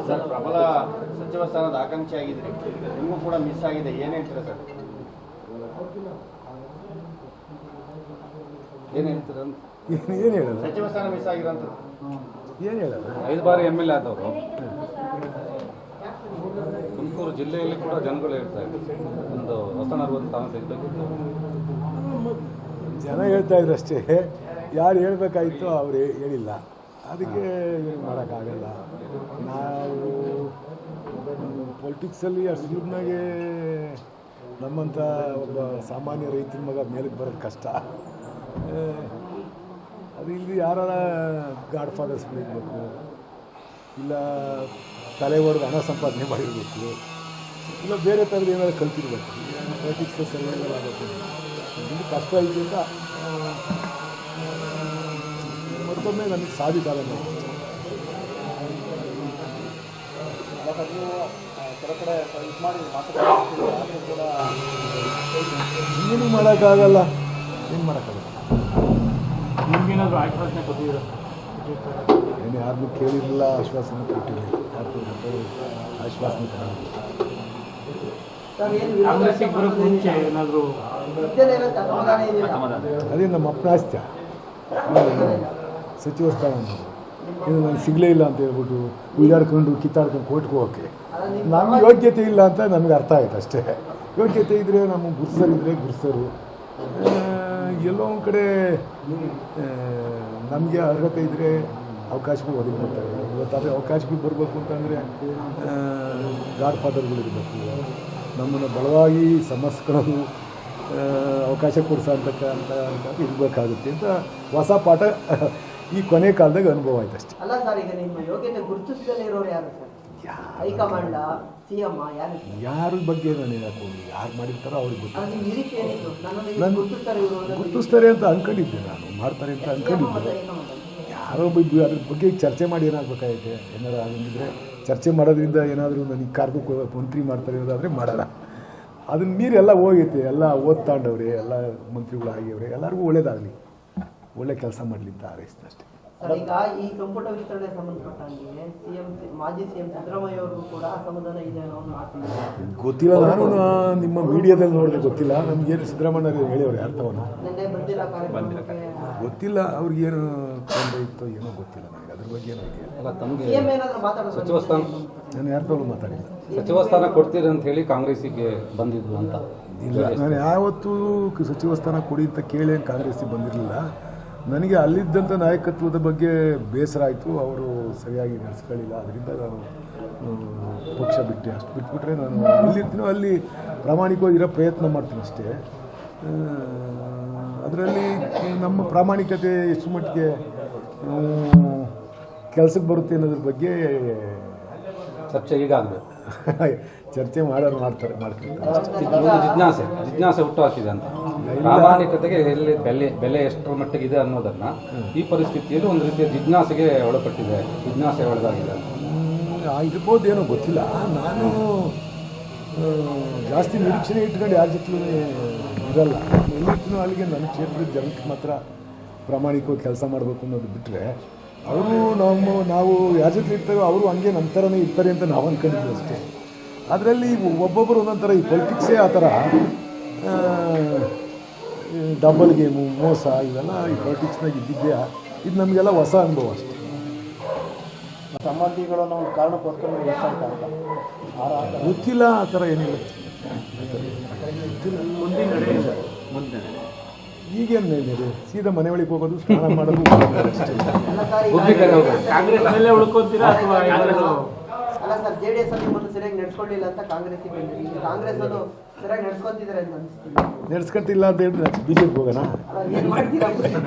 Sir ಪ್ರಬಲ ಸಚಿವ ಸ್ಥಾನದ ಆಕಾಂಕ್ಷಿ ಆಗಿದ್ರಿ, ನಿಮಗೂ ಕೂಡ ಮಿಸ್ ಆಗಿದೆ, ಏನು ಹೇಳ್ತೀರಾ ಸರ್? ಏನು ಹೇಳ್ತೀರ? ಏನು ಹೇಳೋದು? ಸಚಿವ ಸ್ಥಾನ ಮಿಸ್ ಆಗಿರೋಂಥದ್ದು ಏನು ಹೇಳೋದು? 5 ಬಾರಿ MLA ಆದವರು. ತುಮಕೂರು ಜಿಲ್ಲೆಯಲ್ಲಿ ಕೂಡ ಜನಗಳು ಹೇಳ್ತಾ ಇದ್ದಾರೆ ಒಂದು ಹೊಸನರು ಒಂದು ಸ್ಥಾನ ಸಿಗಬೇಕಿತ್ತು. ಜನ ಹೇಳ್ತಾ ಇದ್ರು ಅಷ್ಟೇ, ಯಾರು ಹೇಳಬೇಕಾಗಿತ್ತು ಅವರು ಹೇಳಿಲ್ಲ, ಅದಕ್ಕೆ ಏನು ಮಾಡೋಕ್ಕಾಗಲ್ಲ. ನಾವು ಪೊಲಿಟಿಕ್ಸಲ್ಲಿ ಅಷ್ಟು ಸುಲಭನಾಗೆ ನಮ್ಮಂಥ ಒಬ್ಬ ಸಾಮಾನ್ಯ ರೈತರ ಮಗ ಮೇಲಕ್ಕೆ ಬರೋದು ಕಷ್ಟ. ಅದು ಇಲ್ಲಿ ಯಾರ ಗಾಡ್ ಫಾದರ್ಸ್ ಇರಬೇಕು, ಇಲ್ಲ ತಲೆ ಹೊಡೆದು ಹಣ ಸಂಪಾದನೆ ಮಾಡಿರಬೇಕು, ಇಲ್ಲ ಬೇರೆ ಥರದ್ದು ಏನಾದ್ರು ಕಲ್ತಿರ್ಬೇಕು. ಪೊಲಿಟಿಕ್ಸ್ ಸರ್ವೈವಲ್ ಆಗಬೇಕು, ಇದು ಕಷ್ಟ ಐತಿ ಅಂತ ಮತ್ತೊಮ್ಮೆ ನನಗೆ ಸಾಧಿಕಾಲ ಏನು ಮಾಡೋಕ್ಕಾಗಲ್ಲ. ಏನು ಮಾಡೋಕ್ಕಾಗಲ್ಲ? ನಿಮ್ಗೇನಾದರೂ ಆಶ್ವಾಸನೆ ಕೊಟ್ಟಿದ್ದೀರಾ? ಏನು ಯಾರನ್ನೂ ಕೇಳಿರಲಿಲ್ಲ, ಆಶ್ವಾಸನೆ ಕೊಟ್ಟಿರಲಿಲ್ಲ, ಯಾರು ಆಶ್ವಾಸನೆ ಕೊಟ್ಟಿರಲಿಲ್ಲ. ಅದೇ ನಮ್ಮ ಅಪ್ರಾಸ್ತ್ಯ ಸಚಿವ ಸ್ಥಾನ ಇದು ನನಗೆ ಸಿಗಲೇ ಇಲ್ಲ ಅಂತ ಹೇಳ್ಬಿಟ್ಟು ಉಯ್ದಾಡ್ಕೊಂಡು ಕಿತ್ತಾಡ್ಕೊಂಡು ಕೋರ್ಟ್ಗೆ ಹೋಗೋಕ್ಕೆ ನಮಗೆ ಯೋಗ್ಯತೆ ಇಲ್ಲ ಅಂತ ನಮಗೆ ಅರ್ಥ ಆಯ್ತು ಅಷ್ಟೇ. ಯೋಗ್ಯತೆ ಇದ್ದರೆ ನಮ್ಮ ಗುರ್ಸರಿದ್ದರೆ ಗುರ್ಸರು, ಎಲ್ಲೋ ಒಂದು ಕಡೆ ನಮಗೆ ಅರ್ಹತೆ ಇದ್ದರೆ ಅವಕಾಶಗಳು ಒದಗಿ ಬರ್ತಾರೆ. ಇವತ್ತಾದರೆ ಅವಕಾಶಗಳು ಬರಬೇಕು ಅಂತಂದರೆ ಗಾಡ್ ಫಾದರ್ಗಳಿರಬೇಕು, ನಮ್ಮನ್ನು ಬಲವಾಗಿ ಸಮಸ್ಕೊಳ್ಳೋದು, ಅವಕಾಶ ಕೊಡಿಸೋಂತಕ್ಕಂಥ ಇರಬೇಕಾಗುತ್ತೆ ಅಂತ ಹೊಸ ಪಾಠ ಈ ಕೊನೆ ಕಾಲದಾಗ ಅನುಭವ ಆಯ್ತು ಅಷ್ಟೇ. ಅಲ್ಲ ಸರ್, ಈಗ ನಿಮ್ಮ ಯೋಗ್ಯತೆ ಗುರುತಿಸದಲ್ಲೇ ಇರೋರು ಯಾರು ಸರ್? ಹೈಕಮಾಂಡ, CM ಯಾರ ಬಗ್ಗೆ ನಾನು ಹೇಳಕ್ಕೆ ಹೋಗಿ, ಯಾರು ಮಾಡಿರ್ತಾರೋ ಅವ್ರಿಗೆ ಗುರುತಿಸ್ತಾರೆ ಅಂತ ಅಂದ್ಕೊಂಡಿದ್ದೆ, ನಾನು ಮಾಡ್ತಾರೆ ಅಂತ ಅಂದ್ಕೊಂಡಿದ್ದೆ. ಯಾರೋ ಅದ್ರ ಬಗ್ಗೆ ಚರ್ಚೆ ಮಾಡಿ ಏನಾಗಬೇಕಾಗೈತೆ, ಏನಾರು ಆಗಿದ್ರೆ ಚರ್ಚೆ ಮಾಡೋದ್ರಿಂದ ಏನಾದರೂ ನನಗೆ ಕಾರ್ಯಕ್ಕೆ ಮಂತ್ರಿ ಮಾಡ್ತಾರೆ ಅನ್ನೋದಾದರೆ ಮಾಡೋಣ. ಅದನ್ನ ಮೀರಿ ಎಲ್ಲ ಹೋಗೈತೆ, ಎಲ್ಲ ಓದ್ತಾಂಡವ್ರೆ, ಎಲ್ಲ ಮಂತ್ರಿಗಳು ಆಗಿವ್ರೆ, ಎಲ್ಲರಿಗೂ ಒಳ್ಳೇದಾಗಲಿ, ಒಳ್ಳೆ ಕೆಲಸ ಮಾಡಲಿ ಅಂತ ಹಾರೈಸ್ತೀನಿ ಅಷ್ಟೇ. ಈಗ ಈ ಸಂಪುಟ ವಿಸ್ತರಣೆ ಸಂಬಂಧಪಟ್ಟಂಗೆ ಮಾಜಿ CM ಸಿದ್ದರಾಮಯ್ಯ ಅವ್ರಿಗೂ ಕೂಡ ಅಸಮಾಧಾನ ಇದೆ ಅನ್ನೋ ಮಾತಿದೆ. ಗೊತ್ತಿಲ್ಲ, ನಾನು ನಿಮ್ಮ ಮೀಡಿಯಾದಲ್ಲಿ ನೋಡಿದೆ, ಗೊತ್ತಿಲ್ಲ ನಮಗೇನು ಸಿದ್ದರಾಮಯ್ಯ ಹೇಳಿವ್ರು ಯಾರ್ತವನು ಗೊತ್ತಿಲ್ಲ, ಅವ್ರಿಗೇನು ತೊಂದರೆ ಇತ್ತೋ ಏನೋ ಗೊತ್ತಿಲ್ಲ ನನಗೆ, ಅದ್ರ ಬಗ್ಗೆ ಏನೋ ಸಚಿವ ಸ್ಥಾನ ನಾನು ಯಾರ್ತವನು ಮಾತಾಡಿಲ್ಲ. ಸಚಿವ ಸ್ಥಾನ ಕೊಡ್ತೀರಿ ಅಂತ ಹೇಳಿ ಕಾಂಗ್ರೆಸ್ಸಿಗೆ ಬಂದಿದ್ರು ಅಂತ ಇಲ್ಲ, ನಾನು ಯಾವತ್ತೂ ಸಚಿವ ಸ್ಥಾನ ಕೊಡಿ ಅಂತ ಕೇಳಿ ಕಾಂಗ್ರೆಸ್ಸಿಗೆ ಬಂದಿರಲಿಲ್ಲ. ನನಗೆ ಅಲ್ಲಿದ್ದಂಥ ನಾಯಕತ್ವದ ಬಗ್ಗೆ ಬೇಸರ ಆಯಿತು, ಅವರು ಸರಿಯಾಗಿ ನಡೆಸ್ಕೊಳ್ಳಿಲ್ಲ, ಅದರಿಂದ ನಾನು ಪಕ್ಷ ಬಿಟ್ಟೆ. ಅಷ್ಟು ಬಿಟ್ಬಿಟ್ರೆ ನಾನು ಎಲ್ಲಿರ್ತೀನೋ ಅಲ್ಲಿ ಪ್ರಾಮಾಣಿಕವಾಗಿ ಇರೋ ಪ್ರಯತ್ನ ಮಾಡ್ತೀನಿ ಅಷ್ಟೇ. ಅದರಲ್ಲಿ ನಮ್ಮ ಪ್ರಾಮಾಣಿಕತೆ ಎಷ್ಟು ಮಟ್ಟಿಗೆ ಕೆಲಸಕ್ಕೆ ಬರುತ್ತೆ ಅನ್ನೋದ್ರ ಬಗ್ಗೆ ಚರ್ಚೆ ಈಗ ಆಗಬೇಕು. ಚರ್ಚೆ ಮಾಡೋರು ಮಾಡ್ತಾರೆ. ಜಿಜ್ಞಾಸೆ ಹುಟ್ಟು ಹಾಕಿದೆ ಅಂತ, ಪ್ರಾಮಾಣಿಕತೆಗೆ ಎಲ್ಲಿ ಬೆಲೆ ಎಷ್ಟರ ಮಟ್ಟಿಗೆ ಇದೆ ಅನ್ನೋದನ್ನ ಈ ಪರಿಸ್ಥಿತಿಯಲ್ಲಿ ಒಂದು ರೀತಿಯ ಜಿಜ್ಞಾಸೆಗೆ ಒಳಪಟ್ಟಿದೆ, ಜಿಜ್ಞಾಸೆ ಒಳಗಾಗಿದೆ ಇರ್ಬೋದು, ಏನೋ ಗೊತ್ತಿಲ್ಲ. ನಾನು ಜಾಸ್ತಿ ನಿರೀಕ್ಷಣೆ ಇಟ್ಕೊಂಡು ಯಾರ ಜೊತೆ ಇರಲ್ಲ. ಎಲ್ಲಿರ್ತೀನೋ ಅಲ್ಲಿಗೆ ನನ್ನ ಕ್ಷೇತ್ರದ ಜನಕ್ಕೆ ಮಾತ್ರ ಪ್ರಾಮಾಣಿಕವಾಗಿ ಕೆಲಸ ಮಾಡಬೇಕು ಅನ್ನೋದು ಬಿಟ್ಟರೆ, ಅವರು ನಾವು ಯಾರ ಜೊತೆ ಇರ್ತಾರೋ ಅವರು ಹಂಗೆ ನಮ್ಮ ಥರನೇ ಇರ್ತಾರೆ ಅಂತ ನಾವು ಅಂದ್ಕೊಂಡಿದ್ವಿ ಅಷ್ಟೇ. ಅದರಲ್ಲಿ ಒಬ್ಬೊಬ್ಬರು ಒಂದೊಂದು ಥರ, ಈ ಪೊಲಿಟಿಕ್ಸೇ ಆ ಥರ ಡಬಲ್ ಗೇಮು, ಮೋಸ, ಇವೆಲ್ಲ ಈ ಪೊಲಿಟಿಕ್ಸ್ನಾಗ ಇದ್ದಿದ್ದೆ. ಇದು ನಮಗೆಲ್ಲ ಹೊಸ ಅನುಭವ ಅಷ್ಟೇ. ಸಂಬಂಧಿಗಳು ಅನ್ನೋ ಒಂದು ಕಾರಣಕ್ಕೋಸ್ಕರ ಗೊತ್ತಿಲ್ಲ, ಆ ಥರ ಏನಿಲ್ಲ. ಈಗೇನು ನಡೆ, ಸೀದಾ ಮನೆ ಒಳಗೆ ಹೋಗೋದು, ಸ್ನಾನ ಮಾಡೋದು ಅಷ್ಟೇ. ಅಲ್ಲ ಸರ್, JDS ಅಲ್ಲಿ ನಿಮ್ಮನ್ನು ಸರಿಯಾಗಿ ನಡ್ಸ್ಕೊಂಡಿಲ್ಲ ಅಂತ ಕಾಂಗ್ರೆಸ್ಸಿಗೆ ಬಂದಿದೆ. ಈಗ ಕಾಂಗ್ರೆಸ್ ಅದು ಸರಿಯಾಗಿ ನಡ್ಸ್ಕೊತಿದ್ದಾರೆ ಅಂತ ಅನಿಸ್ತಿದೆ. ನಡ್ಸ್ಕೊಂತಿಲ್ಲ ಅಂತ ಹೇಳಿದ್ರೆ BJP ಹೋಗೋಣ,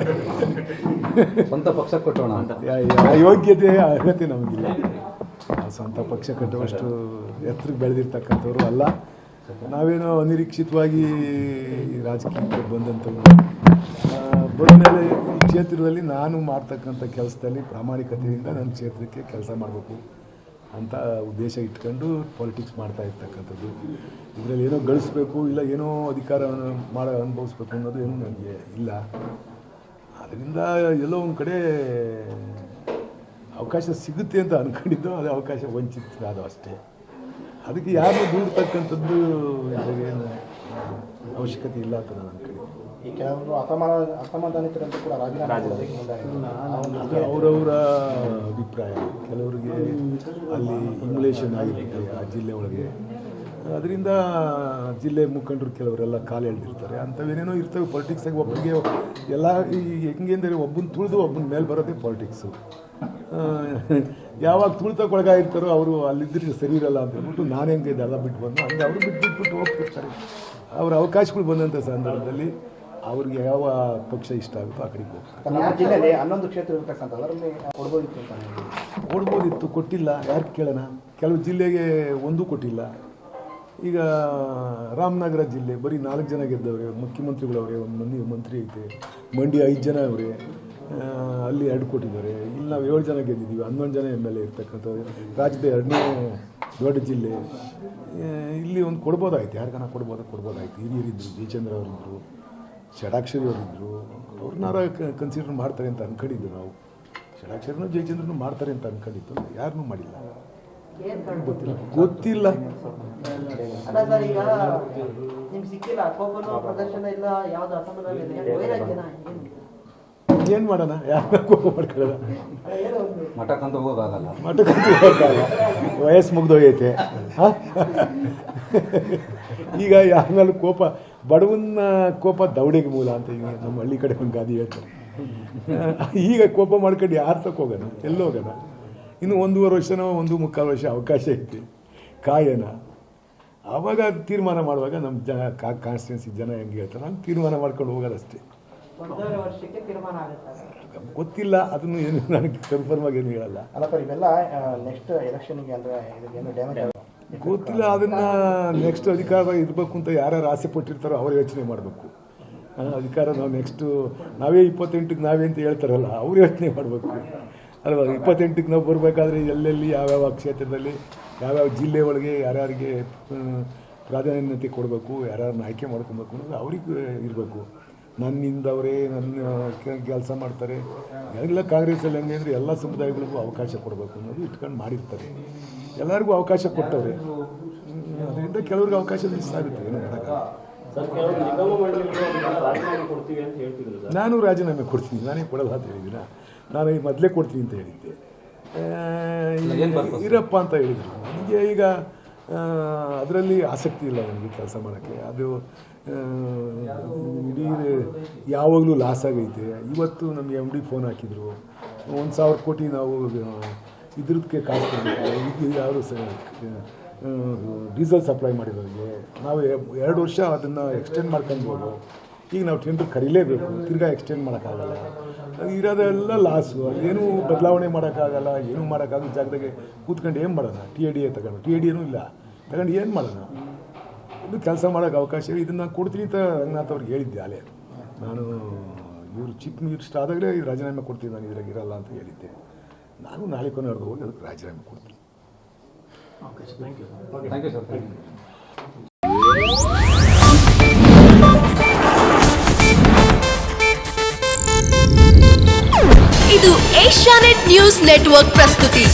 ಸ್ವಂತ ಪಕ್ಷ ಕೊಟ್ಟೋಣ ಅಂತ. ಯೋಗ್ಯತೆ ಅರ್ಹತೆ ನಮಗಿಲ್ಲ. ಸ್ವಂತ ಪಕ್ಷ ಕಟ್ಟುವಷ್ಟು ಎತ್ತರಕ್ಕೆ ಬೆಳೆದಿರ್ತಕ್ಕಂಥವ್ರು ಅಲ್ಲ. ನಾವೇನೋ ಅನಿರೀಕ್ಷಿತವಾಗಿ ರಾಜಕೀಯಕ್ಕೆ ಬಂದಂಥವ್ರು. ಬಂದಮೇಲೆ ಈ ಕ್ಷೇತ್ರದಲ್ಲಿ ನಾನು ಮಾಡ್ತಕ್ಕಂಥ ಕೆಲಸದಲ್ಲಿ ಪ್ರಾಮಾಣಿಕತೆಯಿಂದ ನನ್ನ ಕ್ಷೇತ್ರಕ್ಕೆ ಕೆಲಸ ಮಾಡಬೇಕು ಅಂತ ಉದ್ದೇಶ ಇಟ್ಕೊಂಡು ಪಾಲಿಟಿಕ್ಸ್ ಮಾಡ್ತಾ ಇರ್ತಕ್ಕಂಥದ್ದು. ಇದರಲ್ಲಿ ಏನೋ ಗಳಿಸ್ಬೇಕು, ಇಲ್ಲ ಏನೋ ಅಧಿಕಾರ ಅನುಭವಿಸ್ಬೇಕು ಅನ್ನೋದು ಏನೂ ನನಗೆ ಇಲ್ಲ. ಅದರಿಂದ ಎಲ್ಲೋ ಒಂದು ಕಡೆ ಅವಕಾಶ ಸಿಗುತ್ತೆ ಅಂತ ಅಂದ್ಕೊಂಡಿದ್ದು ಅದು ಅವಕಾಶ ವಂಚಿತ ಅದು ಅಷ್ಟೇ. ಅದಕ್ಕೆ ಯಾರು ದೂಡ್ತಕ್ಕಂಥದ್ದು ಇದ್ರಾಗೇನು ಅವಶ್ಯಕತೆ ಇಲ್ಲ ಅಂತ ನಾನು ಅಂದ್ಕೊಂಡಿದ್ದೆ. ಈ ಕೆಲವರು ಅಸಮಾಧಾನಿತರಂತೂ ಕೂಡ ಅವರವರ ಅಭಿಪ್ರಾಯ. ಕೆಲವರಿಗೆ ಅಲ್ಲಿ ಇಮ್ಯುಲೇಷನ್ ಆಗಿರುತ್ತೆ ಆ ಜಿಲ್ಲೆ ಒಳಗೆ, ಅದರಿಂದ ಜಿಲ್ಲೆ ಮುಖಂಡರು ಕೆಲವರೆಲ್ಲ ಕಾಲು ಎಳೆದಿರ್ತಾರೆ. ಅಂಥವೇನೇನೋ ಇರ್ತವೆ ಪಾಲಿಟಿಕ್ಸಾಗಿ. ಒಬ್ಬರಿಗೆ ಎಲ್ಲ ಈ ಹೆಂಗೆ ಅಂದರೆ ಒಬ್ಬನ ತುಳಿದು ಒಬ್ಬನ ಮೇಲೆ ಬರೋದೇ ಪಾಲಿಟಿಕ್ಸು. ಯಾವಾಗ ತುಳಿತಕ್ಕೊಳಗಾಗಿರ್ತಾರೋ ಅವರು ಅಲ್ಲಿದ್ದರೆ ಸರಿ ಇರಲ್ಲ ಅಂತ ಹೇಳ್ಬಿಟ್ಟು ನಾನು ಹೆಂಗೆ ಇದೆಲ್ಲ ಬಿಟ್ಟು ಬಂದು ಹಂಗೆ ಅವರು ಬಿಟ್ಬಿಟ್ಟು ಹೋಗ್ತಿರ್ತಾರೆ. ಅವ್ರ ಅವಕಾಶಗಳು ಬಂದಂಥ ಸಂದರ್ಭದಲ್ಲಿ ಅವ್ರಿಗೆ ಯಾವ ಪಕ್ಷ ಇಷ್ಟ ಆಗುತ್ತೋ ಆ ಕಡೆಗೆ ಹೋಗ್ತಾರೆ. ನಮ್ಮ ಜಿಲ್ಲೆಯಲ್ಲಿ 11 ಕ್ಷೇತ್ರ ಇರತಕ್ಕಂಥ ಅದರಲ್ಲಿ ಕೊಡ್ಬೋದಿತ್ತು ಅಂತ ಕೊಡ್ಬೋದಿತ್ತು, ಕೊಟ್ಟಿಲ್ಲ. ಯಾರು ಕೇಳೋಣ? ಕೆಲವು ಜಿಲ್ಲೆಗೆ ಒಂದೂ ಕೊಟ್ಟಿಲ್ಲ. ಈಗ ರಾಮನಗರ ಜಿಲ್ಲೆ ಬರೀ 4 ಜನ ಗೆದ್ದವ್ರೆ, ಮುಖ್ಯಮಂತ್ರಿಗಳವ್ರೆ, ಒಂದು ಮಂತ್ರಿ ಐತೆ. ಮಂಡ್ಯ 5 ಜನ ಅವರೇ, ಅಲ್ಲಿ 2 ಕೊಟ್ಟಿದ್ದಾರೆ. ಇಲ್ಲಿ ನಾವು 7 ಜನ ಗೆದ್ದಿದ್ದೀವಿ, 11 ಜನ MLA ಇರ್ತಕ್ಕಂಥದ್ದು. ರಾಜ್ಯದ 2ನೇ ದೊಡ್ಡ ಜಿಲ್ಲೆ. ಇಲ್ಲಿ ಒಂದು ಕೊಡ್ಬೋದಾಯ್ತು, ಯಾರಿಗಾನ ಕೊಡ್ಬೋದಾಯ್ತು. ಹಿರಿಯರಿದ್ದರು, ಜಯಚಂದ್ರ ಅವರಿದ್ದರು, ಷಡಾಕ್ಷರಿ ಅವರಿದ್ದರು. ಅವ್ರನ್ನಾರ ಕನ್ಸಿಡರ್ ಮಾಡ್ತಾರೆ ಅಂತ ಅಂದ್ಕೊಂಡಿದ್ದು ನಾವು. ಷಡಾಕ್ಷರಿನೂ ಜಯಚಂದ್ರನೂ ಮಾಡ್ತಾರೆ ಅಂತ ಅಂದ್ಕೊಂಡಿದ್ದು, ಯಾರನ್ನೂ ಮಾಡಿಲ್ಲ. ಗೊತ್ತಿಲ್ಲ. ಅಲ್ಲ ಸರ್, ಈಗ ನಿಮ್ಗೆ ಸಿಕ್ಕಿಲ್ಲ ಕೋಪನೂ ಪ್ರದರ್ಶನ ಇಲ್ಲ, ಯಾವ್ದು ಅಸಮಾಧಾನ ಇಲ್ಲ, ವೈರಾಗ್ಯನ ಏನು ಮಾಡೋಣ? ಯಾರು ಕೋಪ ಮಾಡ್ಕೊಳ್ಳೋಣ? ಮಠಕ್ಕಂತ ಹೋಗೋದಾಗಲ್ಲ. ಮಠಕ್ಕಂತೂ ಹೋಗಲ್ಲ, ವಯಸ್ಸು ಮುಗ್ದೋಗೈತೆ. ಈಗ ಯಾರನ್ನೂ ಕೋಪ, ಬಡವನ ಕೋಪ ದೌಡೆಗೆ ಮೂಲ ಅಂತ ಈಗ ನಮ್ಮ ಹಳ್ಳಿ ಕಡೆ ಒಂದು ಗಾದಿ ಹೇಳ್ತಾರೆ. ಈಗ ಕೋಪ ಮಾಡ್ಕೊಂಡು ಯಾರು ತಗೋಗೋಣ? ಎಲ್ಲೋಗೋಣ? ಇನ್ನು 1.5 ವರ್ಷನೋ 1.25 ವರ್ಷ ಅವಕಾಶ ಐತಿ, ಕಾಯೋಣ. ಆವಾಗ ತೀರ್ಮಾನ ಮಾಡುವಾಗ ನಮ್ಮ ಕಾನ್ಸ್ಟಿಟ್ಯೂನ್ಸಿ ಜನ ಹೆಂಗೆ ಹೇಳ್ತಾರೆ ಹಂಗೆ ತೀರ್ಮಾನ ಮಾಡ್ಕೊಂಡು ಹೋಗೋದಷ್ಟೇ. 1.5 ವರ್ಷಕ್ಕೆ ತೀರ್ಮಾನ ಆಗುತ್ತೆ. ಗೊತ್ತಿಲ್ಲ, ಅದನ್ನು ಏನು ನನಗೆ ಕನ್ಫರ್ಮ್ ಆಗಿ ಏನು ಹೇಳಲ್ಲ. ಅಲ್ಲ ಸರ್, ಇವೆಲ್ಲ ನೆಕ್ಸ್ಟ್ ಎಲೆಕ್ಷನ್ಗೆ ಅಂದರೆ ಇದಕ್ಕೇನು ಡ್ಯಾಮೇಜ್ ಆಗುತ್ತೆ ಗೊತ್ತಿಲ್ಲ. ಅದನ್ನು ನೆಕ್ಸ್ಟ್ ಅಧಿಕಾರ ಇರಬೇಕು ಅಂತ ಯಾರ್ಯಾರು ಆಸೆ ಪಟ್ಟಿರ್ತಾರೋ ಅವ್ರು ಯೋಚನೆ ಮಾಡಬೇಕು. ಅಧಿಕಾರ ನಾವು ನೆಕ್ಸ್ಟು ನಾವೇ 28ಕ್ಕೆ ನಾವೇ ಅಂತ ಹೇಳ್ತಾರಲ್ಲ, ಅವ್ರು ಯೋಚನೆ ಮಾಡಬೇಕು ಅಲ್ವಾ? 28ಕ್ಕೆ ನಾವು ಬರಬೇಕಾದ್ರೆ ಎಲ್ಲೆಲ್ಲಿ ಯಾವ್ಯಾವ ಕ್ಷೇತ್ರದಲ್ಲಿ ಯಾವ್ಯಾವ ಜಿಲ್ಲೆ ಒಳಗೆ ಯಾರ್ಯಾರಿಗೆ ಪ್ರಾಧಾನ್ಯತೆ ಕೊಡಬೇಕು, ಯಾರ್ಯಾರನ್ನ ಆಯ್ಕೆ ಮಾಡ್ಕೊಬೇಕು ಅನ್ನೋದು ಅವ್ರಿಗೆ ಇರಬೇಕು. ನನ್ನಿಂದವರೇ ನನ್ನ ಕೆಲಸ ಮಾಡ್ತಾರೆ ಎಲ್ಲ. ಕಾಂಗ್ರೆಸ್ಸಲ್ಲಿ ಹೆಂಗೆ ಅಂದರೆ ಎಲ್ಲ ಸಮುದಾಯಗಳಿಗೂ ಅವಕಾಶ ಕೊಡಬೇಕು ಅನ್ನೋದು ಇಟ್ಕೊಂಡು ಮಾಡಿರ್ತಾರೆ. ಎಲ್ಲರಿಗೂ ಅವಕಾಶ ಕೊಟ್ಟವ್ರೆ, ಅದರಿಂದ ಕೆಲವ್ರಿಗೆ ಅವಕಾಶ ಮಿಸ್ ಆಗುತ್ತೆ. ಏನು ಮಾಡೋಕ್ಕಾಗಲ್ಲ. ನಾನು ರಾಜೀನಾಮೆ ಕೊಡ್ತೀನಿ, ನಾನೇ ಕೊಡಲ್ಲ ಅಂತ ಹೇಳಿದ್ದೀನ. ನಾನು ಈ ಮೊದಲೇ ಕೊಡ್ತೀನಿ ಅಂತ ಹೇಳಿದ್ದೆ. ಇರಪ್ಪ ಅಂತ ಹೇಳಿದರು. ನನಗೆ ಈಗ ಅದರಲ್ಲಿ ಆಸಕ್ತಿ ಇಲ್ಲ ನನಗೆ ಕೆಲಸ ಮಾಡೋಕ್ಕೆ. ಅದು ಇಡೀ ಯಾವಾಗಲೂ ಲಾಸ್ ಆಗೈತೆ. ಇವತ್ತು ನಮಗೆ MD ಫೋನ್ ಹಾಕಿದರು, 1,000 ಕೋಟಿ ನಾವು ಇದ್ರದಕ್ಕೆ ಕಾಸು ಕೊಡಬೇಕು. ಈಗ ಯಾರು ಡೀಸೆಲ್ ಸಪ್ಲೈ ಮಾಡಿರೋರಿಗೆ ನಾವು 2 ವರ್ಷ ಅದನ್ನು ಎಕ್ಸ್ಟೆಂಡ್ ಮಾಡ್ಕೊಂಡ್ಬೋದು. ಈಗ ನಾವು ಟೆಂಡರ್ ಕರೀಲೇಬೇಕು, ತಿರ್ಗಾ ಎಕ್ಸ್ಟೆಂಡ್ ಮಾಡೋಕ್ಕಾಗಲ್ಲ. ಅದು ಇರೋದೆಲ್ಲ ಲಾಸು. ಅದೇನು ಬದಲಾವಣೆ ಮಾಡೋಕ್ಕಾಗಲ್ಲ, ಏನೂ ಮಾಡೋಕ್ಕಾಗೋ ಜಾಗದಾಗೆ ಕೂತ್ಕೊಂಡು ಏನು ಮಾಡೋಣ? TADA ತಗೊಂಡು TADAನೂ ಇಲ್ಲ ತಗೊಂಡು ಏನು ಮಾಡೋಣ? ಇದು ಕೆಲಸ ಮಾಡೋಕ್ಕೆ ಅವಕಾಶ. ಇದನ್ನು ಕೊಡ್ತೀನಿ ಅಂತ ರಂಗನಾಥ್ ಅವ್ರಿಗೆ ಹೇಳಿದ್ದೆ ಅಲ್ಲೇ. ನಾನು ಇವರು ಚೀಫ್ ಮಿನಿಸ್ಟರ್ ಆದಾಗಲೇ ರಾಜೀನಾಮೆ ಕೊಡ್ತೀನಿ, ನಾನು ಇದ್ರಾಗ ಇರಲ್ಲ ಅಂತ ಹೇಳಿದ್ದೆ. ನಾನು ನಾಳೆ ಕೊನೆ ಹೊಡೆದು ಹೋಗಿ ಅದಕ್ಕೆ ರಾಜೀನಾಮೆ ಕೊಡ್ತೀನಿ. Thank you sir. ಇದು ಏಷ್ಯಾನೆಟ್ ನ್ಯೂಸ್ ನೆಟ್ವರ್ಕ್ ಪ್ರಸ್ತುತಿ.